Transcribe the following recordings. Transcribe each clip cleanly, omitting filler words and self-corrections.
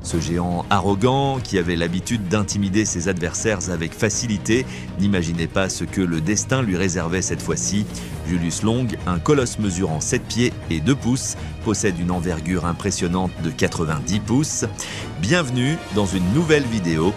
Ce géant arrogant, qui avait l'habitude d'intimider ses adversaires avec facilité, n'imaginait pas ce que le destin lui réservait cette fois-ci. Julius Long, un colosse mesurant 7 pieds et 2 pouces, possède une envergure impressionnante de 90 pouces. Bienvenue dans une nouvelle vidéo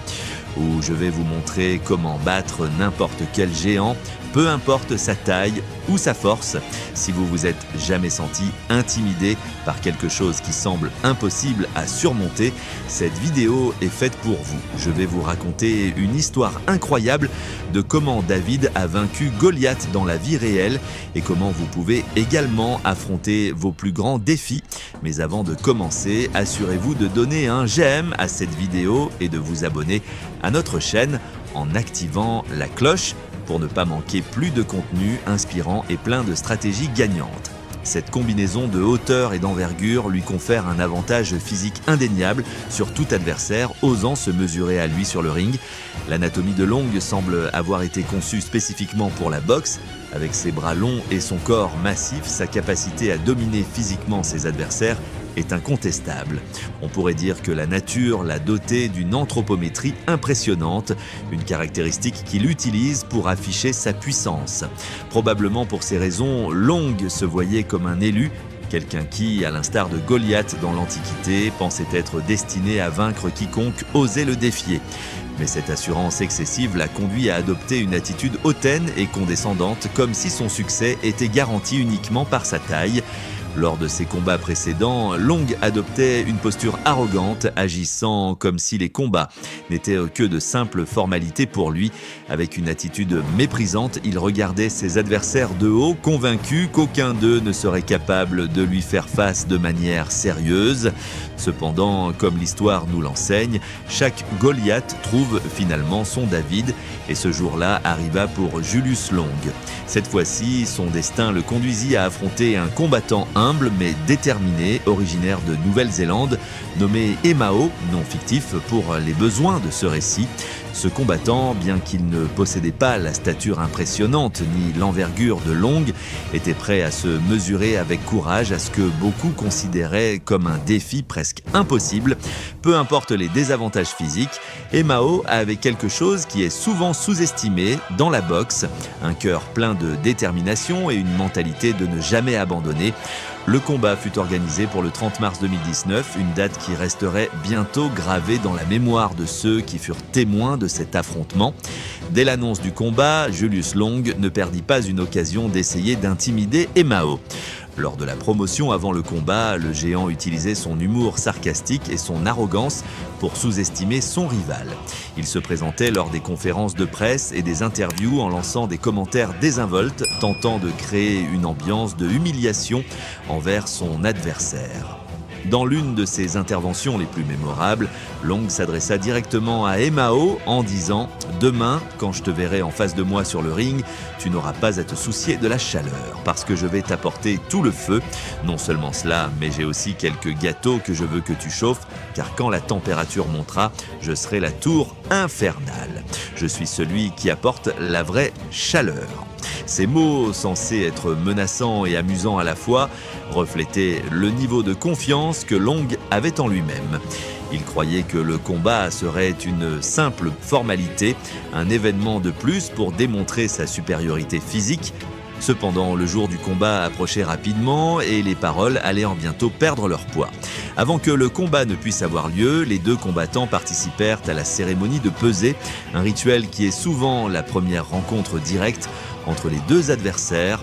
où je vais vous montrer comment battre n'importe quel géant, peu importe sa taille ou sa force. Si vous vous êtes jamais senti intimidé par quelque chose qui semble impossible à surmonter, cette vidéo est faite pour vous. Je vais vous raconter une histoire incroyable de comment David a vaincu Goliath dans la vie réelle et comment vous pouvez également affronter vos plus grands défis. Mais avant de commencer, assurez-vous de donner un j'aime à cette vidéo et de vous abonner à notre chaîne en activant la cloche pour ne pas manquer plus de contenu inspirant et plein de stratégies gagnantes. Cette combinaison de hauteur et d'envergure lui confère un avantage physique indéniable sur tout adversaire osant se mesurer à lui sur le ring. L'anatomie de Long semble avoir été conçue spécifiquement pour la boxe. Avec ses bras longs et son corps massif, sa capacité à dominer physiquement ses adversaires est incontestable. On pourrait dire que la nature l'a doté d'une anthropométrie impressionnante, une caractéristique qu'il utilise pour afficher sa puissance. Probablement pour ces raisons, Long se voyait comme un élu, quelqu'un qui, à l'instar de Goliath dans l'Antiquité, pensait être destiné à vaincre quiconque osait le défier. Mais cette assurance excessive l'a conduit à adopter une attitude hautaine et condescendante, comme si son succès était garanti uniquement par sa taille. Lors de ses combats précédents, Long adoptait une posture arrogante, agissant comme si les combats n'étaient que de simples formalités pour lui. Avec une attitude méprisante, il regardait ses adversaires de haut, convaincu qu'aucun d'eux ne serait capable de lui faire face de manière sérieuse. Cependant, comme l'histoire nous l'enseigne, chaque Goliath trouve finalement son David, et ce jour-là arriva pour Julius Long. Cette fois-ci, son destin le conduisit à affronter un combattant humble mais déterminé, originaire de Nouvelle-Zélande, nommé Emao, nom fictif pour les besoins de ce récit. Ce combattant, bien qu'il ne possédait pas la stature impressionnante ni l'envergure de Long, était prêt à se mesurer avec courage à ce que beaucoup considéraient comme un défi presque impossible. Peu importe les désavantages physiques, Emao avait quelque chose qui est souvent sous-estimé dans la boxe, un cœur plein de détermination et une mentalité de ne jamais abandonner. Le combat fut organisé pour le 30 mars 2019, une date qui resterait bientôt gravée dans la mémoire de ceux qui furent témoins de cet affrontement. Dès l'annonce du combat, Julius Long ne perdit pas une occasion d'essayer d'intimider Emao. Lors de la promotion avant le combat, le géant utilisait son humour sarcastique et son arrogance pour sous-estimer son rival. Il se présentait lors des conférences de presse et des interviews en lançant des commentaires désinvoltes, tentant de créer une ambiance de humiliation envers son adversaire. Dans l'une de ses interventions les plus mémorables, Long s'adressa directement à Emao en disant « Demain, quand je te verrai en face de moi sur le ring, tu n'auras pas à te soucier de la chaleur, parce que je vais t'apporter tout le feu. Non seulement cela, mais j'ai aussi quelques gâteaux que je veux que tu chauffes, car quand la température montera, je serai la tour infernale. Je suis celui qui apporte la vraie chaleur. » Ces mots, censés être menaçants et amusants à la fois, reflétaient le niveau de confiance que Long avait en lui-même. Il croyait que le combat serait une simple formalité, un événement de plus pour démontrer sa supériorité physique. Cependant, le jour du combat approchait rapidement et les paroles allaient en bientôt perdre leur poids. Avant que le combat ne puisse avoir lieu, les deux combattants participèrent à la cérémonie de pesée, un rituel qui est souvent la première rencontre directe entre les deux adversaires.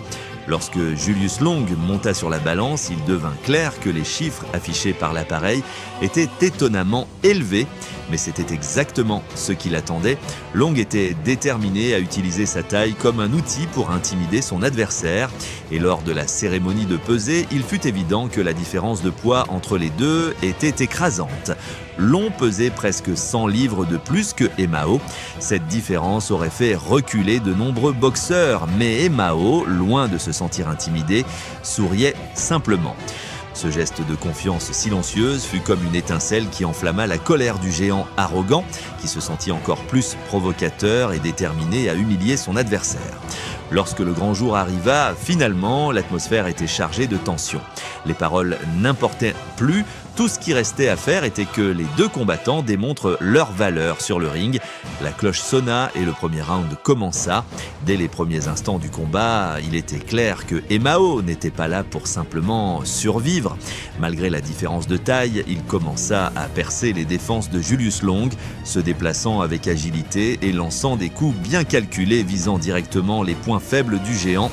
Lorsque Julius Long monta sur la balance, il devint clair que les chiffres affichés par l'appareil étaient étonnamment élevés, mais c'était exactement ce qu'il attendait. Long était déterminé à utiliser sa taille comme un outil pour intimider son adversaire, et lors de la cérémonie de pesée, il fut évident que la différence de poids entre les deux était écrasante. Long pesait presque 100 livres de plus que Emao. Cette différence aurait fait reculer de nombreux boxeurs, mais Emao, loin de se sentir intimidé, souriait simplement. Ce geste de confiance silencieuse fut comme une étincelle qui enflamma la colère du géant arrogant, qui se sentit encore plus provocateur et déterminé à humilier son adversaire. Lorsque le grand jour arriva, finalement, l'atmosphère était chargée de tension. Les paroles n'importaient plus. Tout ce qui restait à faire était que les deux combattants démontrent leur valeur sur le ring. La cloche sonna et le premier round commença. Dès les premiers instants du combat, il était clair que Emao n'était pas là pour simplement survivre. Malgré la différence de taille, il commença à percer les défenses de Julius Long, se déplaçant avec agilité et lançant des coups bien calculés visant directement les points faibles du géant.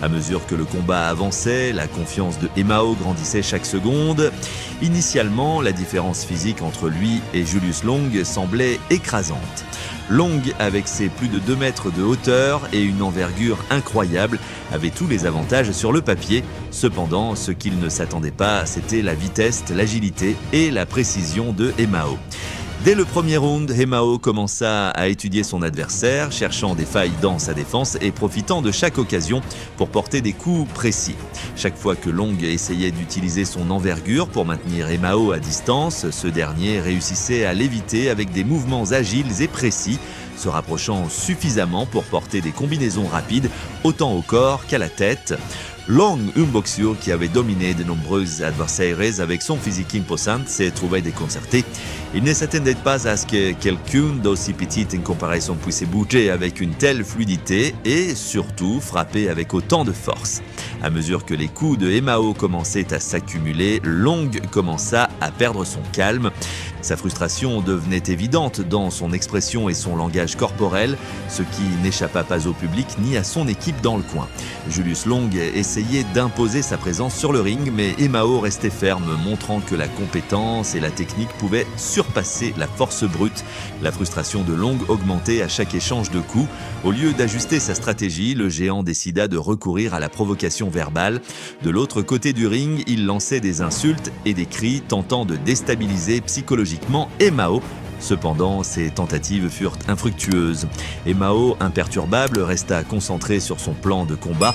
À mesure que le combat avançait, la confiance de Emao grandissait chaque seconde. Initialement, la différence physique entre lui et Julius Long semblait écrasante. Long, avec ses plus de 2 mètres de hauteur et une envergure incroyable, avait tous les avantages sur le papier. Cependant, ce qu'il ne s'attendait pas, c'était la vitesse, l'agilité et la précision de Emao. Dès le premier round, Emao commença à étudier son adversaire, cherchant des failles dans sa défense et profitant de chaque occasion pour porter des coups précis. Chaque fois que Long essayait d'utiliser son envergure pour maintenir Emao à distance, ce dernier réussissait à l'éviter avec des mouvements agiles et précis, se rapprochant suffisamment pour porter des combinaisons rapides, autant au corps qu'à la tête. Long, un boxeur qui avait dominé de nombreux adversaires avec son physique imposant, s'est trouvé déconcerté. Il ne s'attendait pas à ce que quelqu'un d'aussi petit en comparaison puisse bouger avec une telle fluidité et surtout frapper avec autant de force. À mesure que les coups de Emao commençaient à s'accumuler, Long commença à perdre son calme. Sa frustration devenait évidente dans son expression et son langage corporel, ce qui n'échappa pas au public ni à son équipe dans le coin. Julius Long essayait d'imposer sa présence sur le ring, mais Emao restait ferme, montrant que la compétence et la technique pouvaient surpasser la force brute. La frustration de Long augmentait à chaque échange de coups. Au lieu d'ajuster sa stratégie, le géant décida de recourir à la provocation verbale. De l'autre côté du ring, il lançait des insultes et des cris, tentant de déstabiliser psychologiquement Emao. Cependant, ces tentatives furent infructueuses. Emao, imperturbable, resta concentré sur son plan de combat.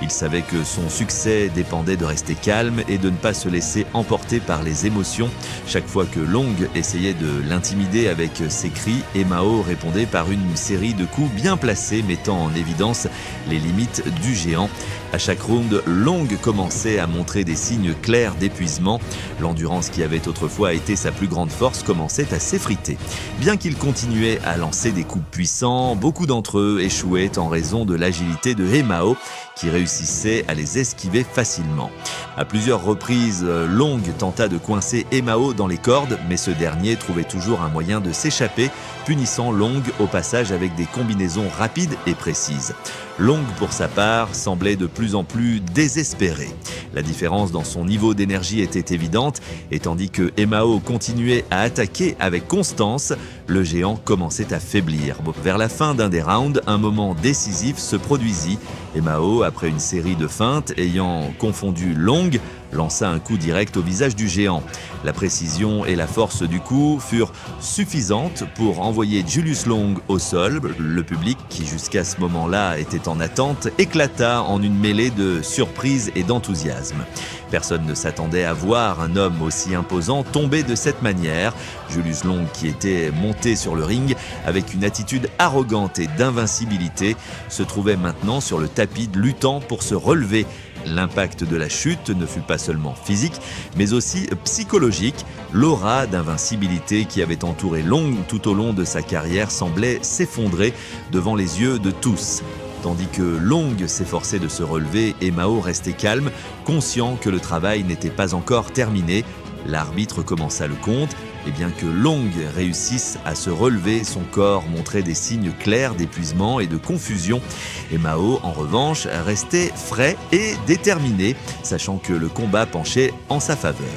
Il savait que son succès dépendait de rester calme et de ne pas se laisser emporter par les émotions. Chaque fois que Long essayait de l'intimider avec ses cris, Emao répondait par une série de coups bien placés mettant en évidence les limites du géant. À chaque round, Long commençait à montrer des signes clairs d'épuisement. L'endurance qui avait autrefois été sa plus grande force commençait à s'effriter. Bien qu'il continuait à lancer des coups puissants, beaucoup d'entre eux échouaient en raison de l'agilité de Emao, qui réussissait à les esquiver facilement. À plusieurs reprises, Long tenta de coincer Emao dans les cordes, mais ce dernier trouvait toujours un moyen de s'échapper, punissant Long au passage avec des combinaisons rapides et précises. Long, pour sa part, semblait de plus en plus désespéré. La différence dans son niveau d'énergie était évidente, et tandis que Emao continuait à attaquer avec constance, le géant commençait à faiblir. Vers la fin d'un des rounds, un moment décisif se produisit. Emao, après une série de feintes ayant confondu Long, lança un coup direct au visage du géant. La précision et la force du coup furent suffisantes pour envoyer Julius Long au sol. Le public, qui jusqu'à ce moment-là était en attente, éclata en une mêlée de surprise et d'enthousiasme. Personne ne s'attendait à voir un homme aussi imposant tomber de cette manière. Julius Long, qui était monté sur le ring avec une attitude arrogante et d'invincibilité, se trouvait maintenant sur le tapis luttant pour se relever. L'impact de la chute ne fut pas seulement physique, mais aussi psychologique. L'aura d'invincibilité qui avait entouré Long tout au long de sa carrière semblait s'effondrer devant les yeux de tous. Tandis que Long s'efforçait de se relever, Emao restait calme, conscient que le travail n'était pas encore terminé. L'arbitre commença le compte, et bien que Long réussisse à se relever, son corps montrait des signes clairs d'épuisement et de confusion. Emao, en revanche, restait frais et déterminé, sachant que le combat penchait en sa faveur.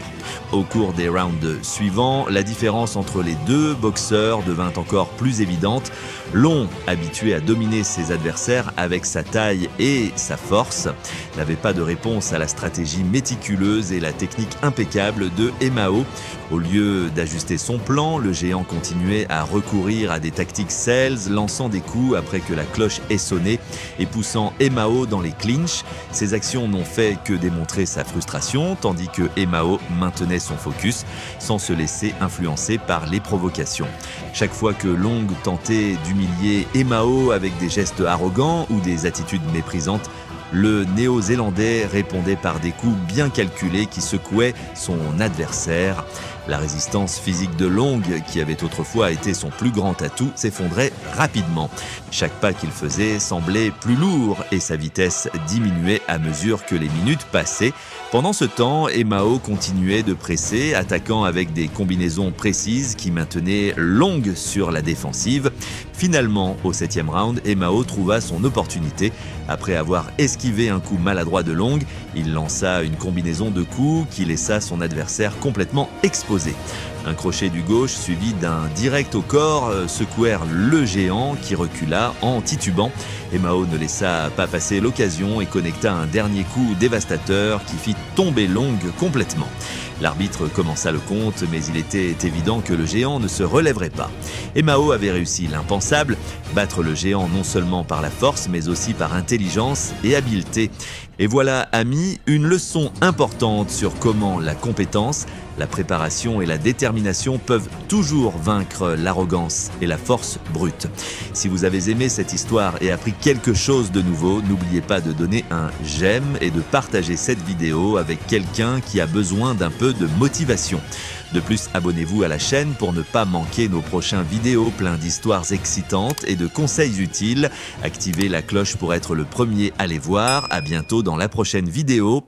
Au cours des rounds suivants, la différence entre les deux boxeurs devint encore plus évidente. Long, habitué à dominer ses adversaires avec sa taille et sa force, n'avait pas de réponse à la stratégie méticuleuse et la technique impeccable de Emao. Au lieu d'ajuster son plan, le géant continuait à recourir à des tactiques sales, lançant des coups après que la cloche ait sonné et poussant Emao dans les clinches. Ces actions n'ont fait que démontrer sa frustration, tandis que Emao maintenait son focus sans se laisser influencer par les provocations. Chaque fois que Long tentait d'humilier Emao avec des gestes arrogants ou des attitudes méprisantes, le Néo-Zélandais répondait par des coups bien calculés qui secouaient son adversaire. La résistance physique de Long, qui avait autrefois été son plus grand atout, s'effondrait rapidement. Chaque pas qu'il faisait semblait plus lourd et sa vitesse diminuait à mesure que les minutes passaient. Pendant ce temps, Emao continuait de presser, attaquant avec des combinaisons précises qui maintenaient Long sur la défensive. Finalement, au 7e round, Emao trouva son opportunité. Après avoir esquivé un coup maladroit de Long, il lança une combinaison de coups qui laissa son adversaire complètement exposé. Un crochet du gauche suivi d'un direct au corps secouèrent le géant qui recula en titubant. Emao ne laissa pas passer l'occasion et connecta un dernier coup dévastateur qui fit tomber Long complètement. L'arbitre commença le compte, mais il était évident que le géant ne se relèverait pas. Emao avait réussi l'impensable, battre le géant non seulement par la force, mais aussi par intelligence et habileté. Et voilà, amis, une leçon importante sur comment la compétence, la préparation et la détermination peuvent toujours vaincre l'arrogance et la force brute. Si vous avez aimé cette histoire et appris quelque chose de nouveau, n'oubliez pas de donner un j'aime et de partager cette vidéo avec quelqu'un qui a besoin d'un peu de motivation. De plus, abonnez-vous à la chaîne pour ne pas manquer nos prochaines vidéos plein d'histoires excitantes et de conseils utiles. Activez la cloche pour être le premier à les voir. À bientôt dans la prochaine vidéo.